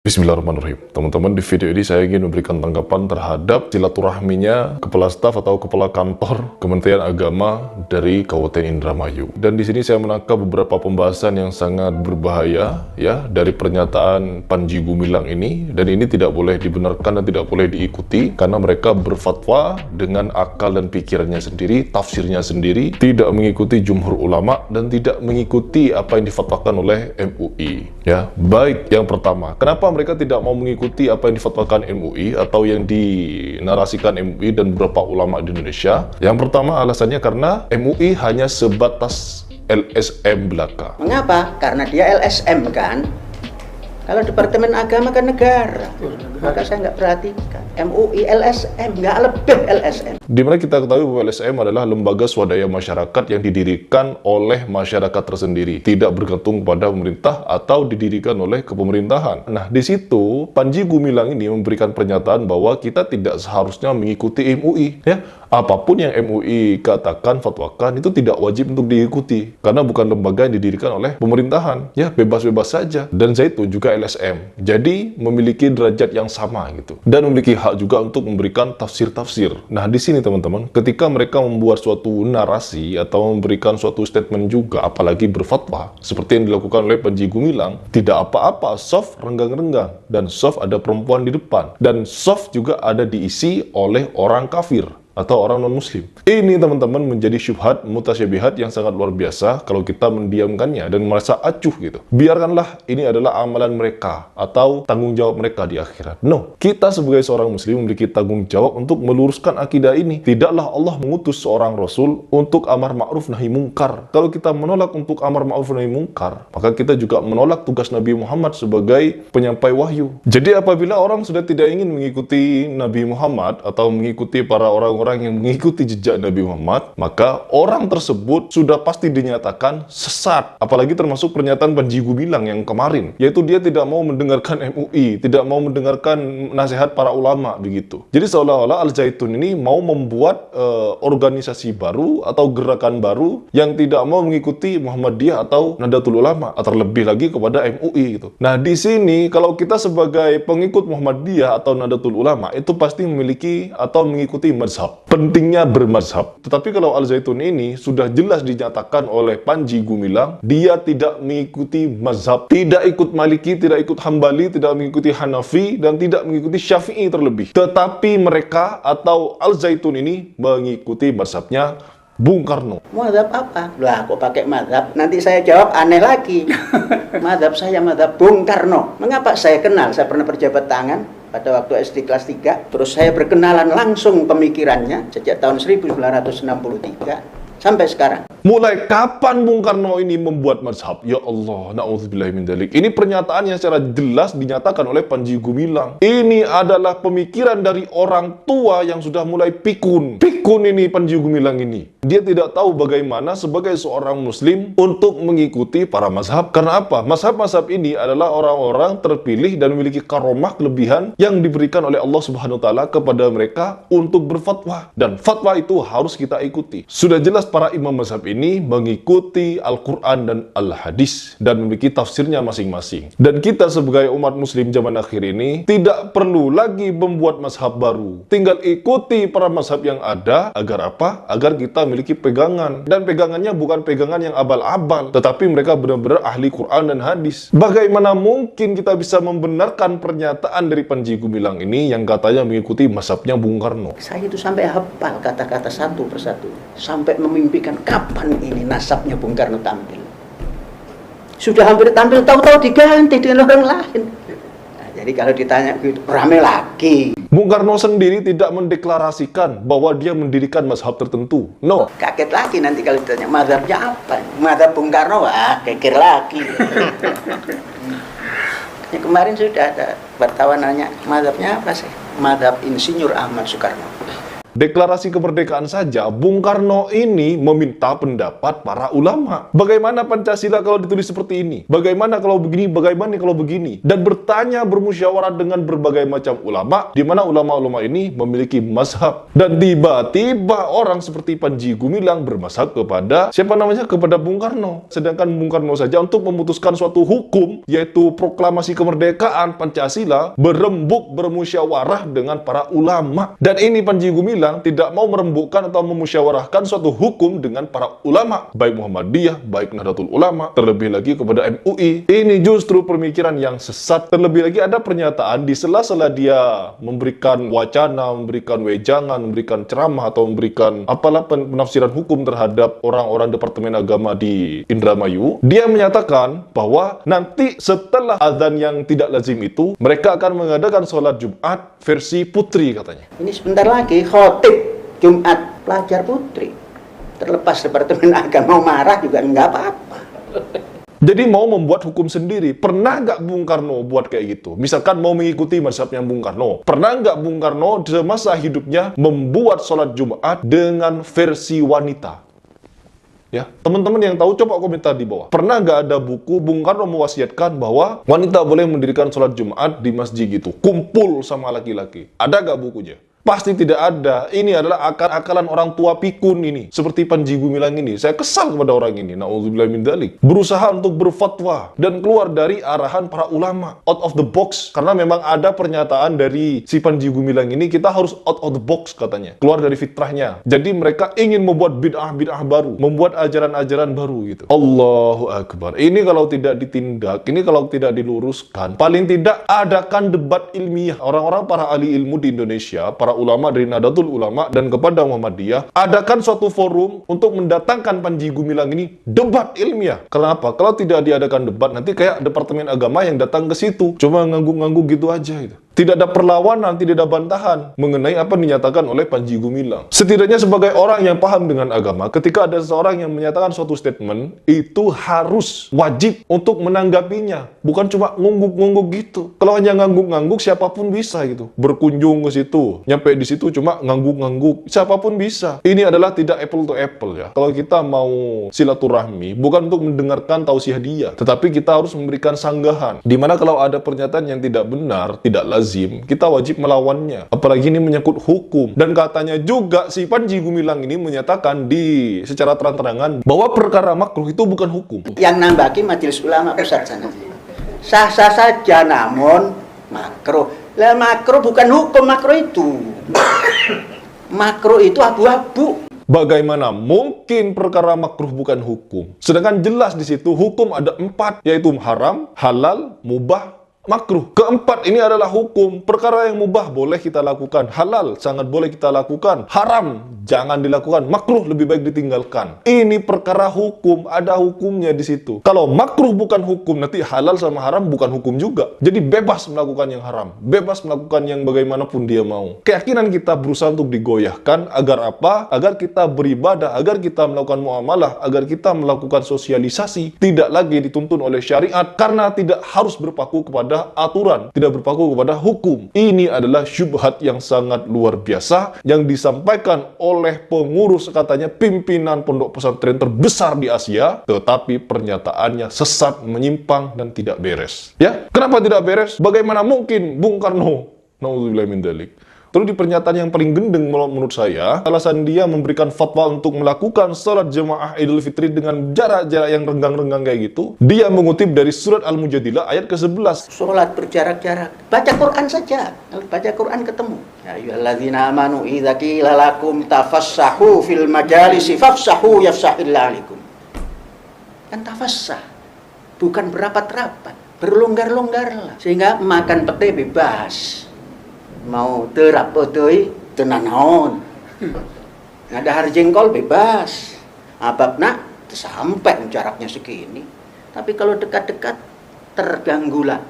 Bismillahirrahmanirrahim. Teman-teman, di video ini saya ingin memberikan tanggapan terhadap silaturahminya Kepala Staf atau Kepala Kantor Kementerian Agama dari Kabupaten Indramayu. Dan di sini saya menangkap beberapa pembahasan yang sangat berbahaya ya dari pernyataan Panji Gumilang ini, dan ini tidak boleh dibenarkan dan tidak boleh diikuti karena mereka berfatwa dengan akal dan pikirannya sendiri, tafsirnya sendiri, tidak mengikuti jumhur ulama dan tidak mengikuti apa yang difatwakan oleh MUI. Ya, baik yang pertama, kenapa mereka tidak mau mengikuti apa yang difatwakan MUI atau yang dinarasikan MUI dan beberapa ulama di Indonesia? Yang pertama alasannya karena MUI hanya sebatas LSM belaka. Mengapa? Karena dia LSM kan. Kalau Departemen Agama kan negara, maka saya nggak perhatikan. MUI LSM, nggak lebih LSM. Dimana kita ketahui bahwa LSM adalah lembaga swadaya masyarakat yang didirikan oleh masyarakat tersendiri, tidak bergantung pada pemerintah atau didirikan oleh kepemerintahan. Nah, di situ Panji Gumilang ini memberikan pernyataan bahwa kita tidak seharusnya mengikuti MUI. Ya, apapun yang MUI katakan, fatwakan itu tidak wajib untuk diikuti karena bukan lembaga yang didirikan oleh pemerintahan. Ya, bebas-bebas saja. Dan Zaitun juga LSM, jadi memiliki derajat yang sama gitu, dan memiliki hak juga untuk memberikan tafsir-tafsir. Nah, di sini teman-teman, ketika mereka membuat suatu narasi atau memberikan suatu statement juga, apalagi berfatwa seperti yang dilakukan oleh Panji Gumilang, tidak apa-apa, soft renggang-renggang, dan soft ada perempuan di depan, dan soft juga ada diisi oleh orang kafir atau orang non-muslim. Ini teman-teman menjadi syubhat mutasyabihat yang sangat luar biasa kalau kita mendiamkannya dan merasa acuh gitu. Biarkanlah ini adalah amalan mereka atau tanggung jawab mereka di akhirat. No, kita sebagai seorang muslim memiliki tanggung jawab untuk meluruskan akidah ini. Tidaklah Allah mengutus seorang rasul untuk amar ma'ruf nahi mungkar. Kalau kita menolak untuk amar ma'ruf nahi mungkar, maka kita juga menolak tugas Nabi Muhammad sebagai penyampai wahyu. Jadi apabila orang sudah tidak ingin mengikuti Nabi Muhammad atau mengikuti para orang yang mengikuti jejak Nabi Muhammad, maka orang tersebut sudah pasti dinyatakan sesat. Apalagi termasuk pernyataan Panji Gumilang yang kemarin, yaitu dia tidak mau mendengarkan MUI, tidak mau mendengarkan nasihat para ulama begitu. Jadi seolah-olah Al-Zaitun ini mau membuat organisasi baru atau gerakan baru yang tidak mau mengikuti Muhammadiyah atau Nahdlatul Ulama, atau terlebih lagi kepada MUI gitu. Nah, di sini kalau kita sebagai pengikut Muhammadiyah atau Nahdlatul Ulama itu pasti memiliki atau mengikuti mazhab. Pentingnya bermazhab. Tetapi kalau Al-Zaitun ini sudah jelas dinyatakan oleh Panji Gumilang, dia tidak mengikuti mazhab, tidak ikut Maliki, tidak ikut Hambali, tidak mengikuti Hanafi, dan tidak mengikuti Syafi'i terlebih. Tetapi mereka atau Al-Zaitun ini mengikuti mazhabnya Bung Karno. Mazhab apa? Lah, kok pakai mazhab? Nanti saya jawab aneh lagi. Mazhab saya mazhab Bung Karno. Mengapa saya kenal? Saya pernah berjabat tangan pada waktu SD kelas 3. Terus saya berkenalan langsung pemikirannya sejak tahun 1963 sampai sekarang. Mulai kapan Bung Karno ini membuat mazhab? Ya Allah, na'udzubillahi min dzalik. Ini pernyataan yang secara jelas dinyatakan oleh Panji Gumilang. Ini adalah pemikiran dari orang tua yang sudah mulai pikun. Pikun ini Panji Gumilang ini. Dia tidak tahu bagaimana sebagai seorang muslim untuk mengikuti para mazhab. Karena apa? Mazhab-mazhab ini adalah orang-orang terpilih dan memiliki karomah kelebihan yang diberikan oleh Allah Subhanahu wa taala kepada mereka untuk berfatwa. Dan fatwa itu harus kita ikuti. Sudah jelas para imam mazhab ini mengikuti Al-Quran dan Al-Hadis dan memiliki tafsirnya masing-masing. Dan kita sebagai umat muslim zaman akhir ini tidak perlu lagi membuat mazhab baru. Tinggal ikuti para mazhab yang ada. Agar apa? Agar kita memiliki pegangan. Dan pegangannya bukan pegangan yang abal-abal, tetapi mereka benar-benar ahli Quran dan Hadis. Bagaimana mungkin kita bisa membenarkan pernyataan dari Panji Gumilang ini yang katanya mengikuti mazhabnya Bung Karno? Saya itu sampai hafal kata-kata satu persatu. Sampai memimpikan kapan ini nasabnya Bung Karno tampil. Sudah hampir tampil, tahu-tahu diganti dengan orang lain. Nah, jadi kalau ditanya gitu, rame lagi. Bung Karno sendiri tidak mendeklarasikan bahwa dia mendirikan mazhab tertentu. No. Kaget lagi nanti kalau ditanya mazhabnya apa. Mazhab Bung Karno, kekir lagi. Ya, kemarin sudah ada wartawan nanya, mazhabnya apa sih? Mazhab Insinyur Ahmad Soekarno. deklarasi kemerdekaan saja, Bung Karno ini meminta pendapat para ulama. Bagaimana Pancasila kalau ditulis seperti ini? Bagaimana kalau begini? Bagaimana kalau begini? Dan bertanya, bermusyawarah dengan berbagai macam ulama, di mana ulama-ulama ini memiliki mazhab. Dan tiba-tiba orang seperti Panji Gumilang bermazhab kepada kepada Bung Karno. Sedangkan Bung Karno saja untuk memutuskan suatu hukum, yaitu proklamasi kemerdekaan Pancasila, berembuk bermusyawarah dengan para ulama. Dan ini Panji Gumilang tidak mau merembukkan atau memusyawarahkan suatu hukum dengan para ulama, baik Muhammadiyah, baik Nahdlatul Ulama, terlebih lagi kepada MUI. Ini justru pemikiran yang sesat. Terlebih lagi ada pernyataan di sela-sela dia memberikan wacana, memberikan wejangan, memberikan ceramah atau memberikan penafsiran hukum terhadap orang-orang Departemen Agama di Indramayu. Dia menyatakan bahwa nanti setelah azan yang tidak lazim itu, mereka akan mengadakan sholat Jumat versi putri katanya. Ini sebentar lagi khotib Jumat pelajar putri. Terlepas Departemen Agama mau marah juga nggak apa-apa. Jadi mau membuat hukum sendiri. Pernah nggak Bung Karno buat kayak gitu? Misalkan mau mengikuti mazhabnya Bung Karno. Pernah nggak Bung Karno semasa hidupnya membuat sholat Jumat dengan versi wanita? Ya, teman-teman yang tahu coba komentar di bawah. Pernah nggak ada buku Bung Karno mewasiatkan bahwa wanita boleh mendirikan sholat Jumat di masjid gitu, kumpul sama laki-laki? Ada nggak bukunya? Pasti tidak ada. Ini adalah akal-akalan orang tua pikun ini. Seperti Panji Gumilang ini. Saya kesal kepada orang ini. Na'udzubillah min dzalik. Berusaha untuk berfatwa dan keluar dari arahan para ulama. Out of the box. Karena memang ada pernyataan dari si Panji Gumilang ini, kita harus out of the box katanya. Keluar dari fitrahnya. Jadi mereka ingin membuat bid'ah-bid'ah baru. Membuat ajaran-ajaran baru gitu. Allahu Akbar. Ini kalau tidak ditindak, ini kalau tidak diluruskan, paling tidak adakan debat ilmiah. Orang-orang para ahli ilmu di Indonesia, para ulama dari Nahdlatul Ulama dan kepada Muhammadiyah, adakan suatu forum untuk mendatangkan Panji Gumilang ini debat ilmiah. Kenapa? Kalau tidak diadakan debat, nanti kayak Departemen Agama yang datang ke situ cuma ngangguk-ngangguk gitu aja gitu. Tidak ada perlawanan, tidak ada bantahan mengenai apa yang dinyatakan oleh Panji Gumilang. Setidaknya sebagai orang yang paham dengan agama, ketika ada seseorang yang menyatakan suatu statement, itu harus wajib untuk menanggapinya. Bukan cuma ngungguk-ngungguk gitu. Kalau hanya ngangguk-ngangguk, siapapun bisa gitu. Berkunjung ke situ, nyampe di situ cuma ngangguk-ngangguk, siapapun bisa. Ini adalah tidak apple to apple ya. Kalau kita mau silaturahmi, bukan untuk mendengarkan tausiah dia, tetapi kita harus memberikan sanggahan. Dimana kalau ada pernyataan yang tidak benar, tidak lazim, kita wajib melawannya. Apalagi ini menyangkut hukum. Dan katanya juga si Panji Gumilang ini menyatakan secara terang-terangan bahwa perkara makruh itu bukan hukum. Yang nambaki Majelis Ulama Pusat sana. Sah-sah saja namun makruh. Lah makruh bukan hukum, makruh itu. Makruh itu abu-abu. Bagaimana mungkin perkara makruh bukan hukum? Sedangkan jelas di situ hukum ada 4, yaitu haram, halal, mubah, makruh. Keempat ini adalah hukum. Perkara yang mubah boleh kita lakukan, halal sangat boleh kita lakukan, haram jangan dilakukan, makruh lebih baik ditinggalkan. Ini perkara hukum, ada hukumnya di situ. Kalau makruh bukan hukum, nanti halal sama haram bukan hukum juga. Jadi bebas melakukan yang haram, bebas melakukan yang bagaimanapun dia mau. Keyakinan kita berusaha untuk digoyahkan agar apa? Agar kita beribadah, agar kita melakukan muamalah, agar kita melakukan sosialisasi, tidak lagi dituntun oleh syariat karena tidak harus berpaku kepada aturan, tidak berpaku kepada hukum. Ini adalah syubhat yang sangat luar biasa yang disampaikan oleh pengurus, katanya pimpinan pondok pesantren terbesar di Asia, tetapi pernyataannya sesat, menyimpang dan tidak beres. Ya, kenapa tidak beres? Bagaimana mungkin Bung Karno, na'udzubillah min dzalik, terus di pernyataan yang paling gendeng menurut saya, alasan dia memberikan fatwa untuk melakukan sholat jemaah Idul Fitri dengan jarak-jarak yang renggang-renggang kayak gitu, dia mengutip dari surat Al-Mujadilah ayat ke-11. Sholat berjarak-jarak. Baca Quran saja. Baca Quran ketemu. Ya ayyuhalladzina amanu idza qila lakum tafassahu fil majalisi fafsahu yafsahillahu alaikum. Kan tafassah. Bukan berapat-rapat. Berlonggar-longgarlah. Sehingga makan pete bebas. Mau terap otoi tenanaon. Ada har jengkol bebas. Ababna sampai jaraknya segini. Tapi kalau dekat-dekat terganggulah.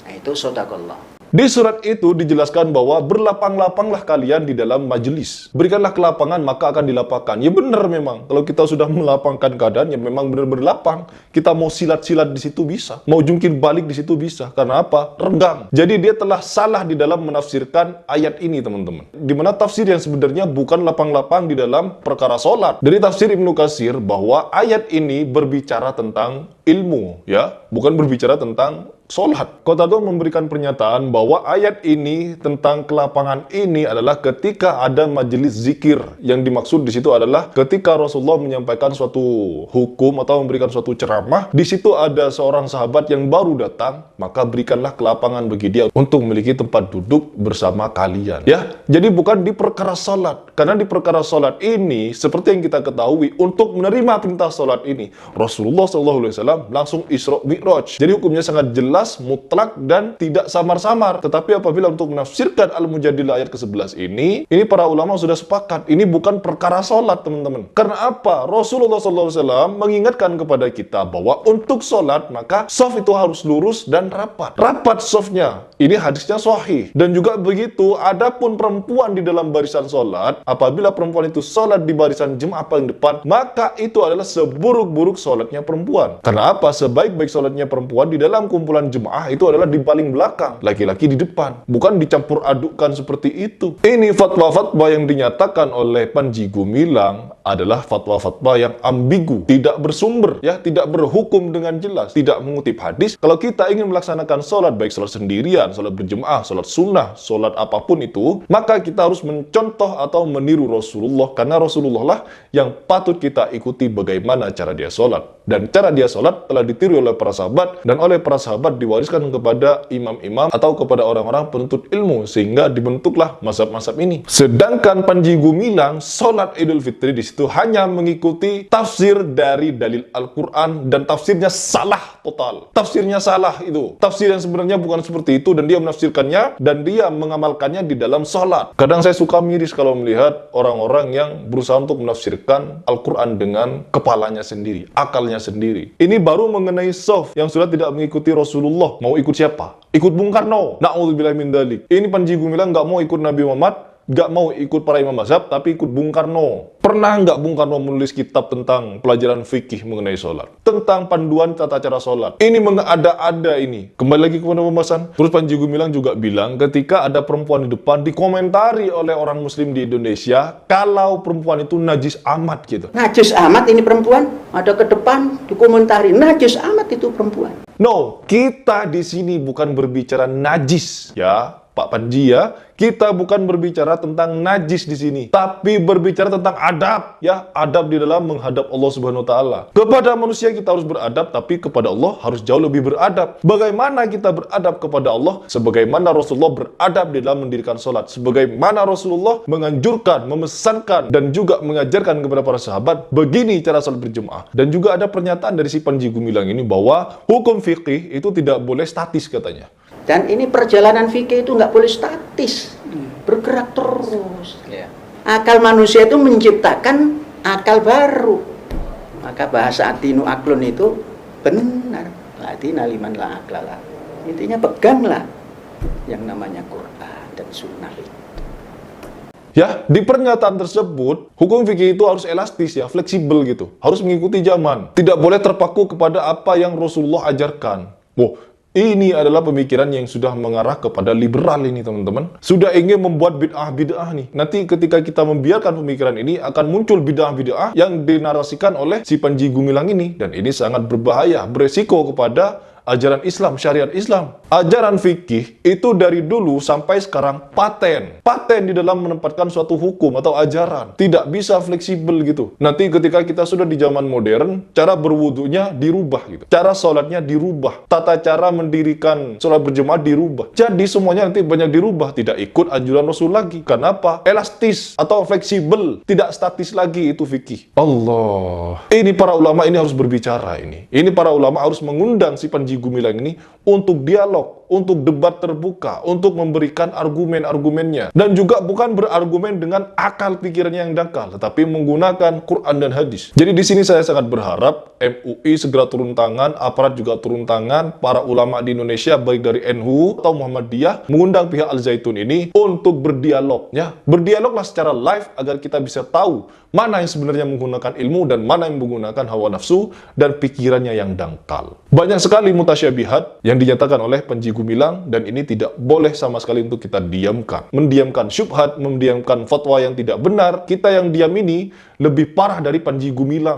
Nah, itu sedekah. Di surat itu dijelaskan bahwa berlapang-lapanglah kalian di dalam majelis. Berikanlah kelapangan maka akan dilapangkan. Ya benar memang. Kalau kita sudah melapangkan keadaan, ya memang benar-benar lapang. Kita mau silat-silat di situ bisa. Mau jungkir balik di situ bisa. Karena apa? Renggang. Jadi dia telah salah di dalam menafsirkan ayat ini, teman-teman. Di mana tafsir yang sebenarnya bukan lapang-lapang di dalam perkara sholat. Dari tafsir Ibnu Katsir bahwa ayat ini berbicara tentang ilmu, ya, bukan berbicara tentang sholat. Qatadah memberikan pernyataan bahwa ayat ini tentang kelapangan ini adalah ketika ada majelis zikir. Yang dimaksud di situ adalah ketika Rasulullah menyampaikan suatu hukum atau memberikan suatu ceramah, di situ ada seorang sahabat yang baru datang, maka berikanlah kelapangan bagi dia untuk memiliki tempat duduk bersama kalian. Ya, jadi bukan di perkara sholat. Karena di perkara sholat ini, seperti yang kita ketahui, untuk menerima perintah sholat ini, Rasulullah SAW langsung Isra Mi'raj. Jadi hukumnya sangat jelas, mutlak, dan tidak samar-samar. Tetapi apabila untuk menafsirkan Al-Mujadilah ayat ke-11 ini para ulama sudah sepakat, ini bukan perkara sholat, teman-teman. Karena apa? Rasulullah SAW mengingatkan kepada kita bahwa untuk sholat, maka shaf itu harus lurus dan rapat. Rapat shafnya. Ini hadisnya sahih. Dan juga begitu, adapun perempuan di dalam barisan sholat, apabila perempuan itu sholat di barisan jemaah paling depan, maka itu adalah seburuk-buruk sholatnya perempuan. Karena apa? Sebaik-baik sholatnya perempuan di dalam kumpulan jemaah itu adalah di paling belakang, laki-laki di depan, bukan dicampur adukkan seperti itu. Ini fatwa-fatwa yang dinyatakan oleh Panji Gumilang adalah fatwa-fatwa yang ambigu, tidak bersumber, ya, tidak berhukum dengan jelas, tidak mengutip hadis. Kalau kita ingin melaksanakan sholat, baik sholat sendirian, sholat berjemaah, sholat sunnah, sholat apapun itu, maka kita harus mencontoh atau meniru Rasulullah, karena Rasulullah lah yang patut kita ikuti bagaimana cara dia sholat. Dan cara dia sholat telah ditiru oleh para sahabat, dan oleh para sahabat diwariskan kepada imam-imam atau kepada orang-orang penuntut ilmu, sehingga dibentuklah mazhab-mazhab ini. Sedangkan Panji Gumilang, sholat Idul Fitri di situ hanya mengikuti tafsir dari dalil Al-Quran, dan tafsirnya salah total. Tafsirnya salah itu. Tafsir yang sebenarnya bukan seperti itu, dan dia menafsirkannya dan dia mengamalkannya di dalam sholat. Kadang saya suka miris kalau melihat orang-orang yang berusaha untuk menafsirkan Al-Quran dengan kepalanya sendiri, akalnya sendiri. Ini baru mengenai shaf yang sudah tidak mengikuti Rasulullah. Mau ikut siapa? Ikut Bung Karno. Na'udzubillah min dzalik. Ini Panji Gumilang nggak mau ikut Nabi Muhammad, nggak mau ikut para imam mazhab, tapi ikut Bung Karno. Pernah nggak Bung Karno menulis kitab tentang pelajaran fikih mengenai sholat? Tentang panduan tata cara sholat. Ini mengada-ada ini. Kembali lagi kepada pembahasan. Terus Panji Gumilang juga bilang ketika ada perempuan di depan, dikomentari oleh orang muslim di Indonesia, kalau perempuan itu najis amat gitu. Najis amat ini perempuan? Ada ke depan, dikomentari. Najis amat itu perempuan. No, kita di sini bukan berbicara najis, ya. Pak Panji, ya, kita bukan berbicara tentang najis di sini, tapi berbicara tentang adab, ya, adab di dalam menghadap Allah Subhanahu wa taala. Kepada manusia kita harus beradab, tapi kepada Allah harus jauh lebih beradab. Bagaimana kita beradab kepada Allah? Sebagaimana Rasulullah beradab di dalam mendirikan sholat, sebagaimana Rasulullah menganjurkan, memesankan, dan juga mengajarkan kepada para sahabat, begini cara sholat berjemaah. Dan juga ada pernyataan dari si Panji Gumilang ini bahwa hukum fikih itu tidak boleh statis katanya. Dan ini perjalanan fikih itu nggak boleh statis, bergerak terus. Akal manusia itu menciptakan akal baru. Maka bahasa atinu aklun itu benar. Latina liman la aklala. Intinya peganglah yang namanya Quran dan Sunnah itu. Ya, di pernyataan tersebut, hukum fikih itu harus elastis, ya, fleksibel gitu. Harus mengikuti zaman. Tidak boleh terpaku kepada apa yang Rasulullah ajarkan. Ini adalah pemikiran yang sudah mengarah kepada liberal ini, teman-teman. Sudah ingin membuat bid'ah-bid'ah nih. Nanti ketika kita membiarkan pemikiran ini, akan muncul bid'ah-bid'ah yang dinarasikan oleh si Panji Gumilang ini. Dan ini sangat berbahaya, beresiko kepada ajaran Islam, syariat Islam. Ajaran fikih itu dari dulu sampai sekarang paten di dalam menempatkan suatu hukum atau ajaran. Tidak bisa fleksibel gitu. Nanti ketika kita sudah di zaman modern, cara berwudunya dirubah gitu. Cara sholatnya dirubah. Tata cara mendirikan sholat berjemaah dirubah. Jadi semuanya nanti banyak dirubah. Tidak ikut anjuran Rasul lagi. Kenapa? Elastis atau fleksibel. Tidak statis lagi itu fikih. Allah. Ini para ulama ini harus berbicara ini. Ini para ulama harus mengundang si Panji Gumilang ini untuk dialog, untuk debat terbuka, untuk memberikan argumen-argumennya. Dan juga bukan berargumen dengan akal pikirannya yang dangkal, tetapi menggunakan Quran dan hadis. Jadi di sini saya sangat berharap MUI segera turun tangan, aparat juga turun tangan, para ulama di Indonesia baik dari NU atau Muhammadiyah mengundang pihak Al Zaitun ini untuk berdialog, ya. Berdialoglah secara live agar kita bisa tahu mana yang sebenarnya menggunakan ilmu dan mana yang menggunakan hawa nafsu dan pikirannya yang dangkal. Banyak sekali mutasyabihat yang dinyatakan oleh Panji Gumilang dan ini tidak boleh sama sekali untuk kita diamkan. Mendiamkan syubhat, mendiamkan fatwa yang tidak benar, kita yang diam ini lebih parah dari Panji Gumilang.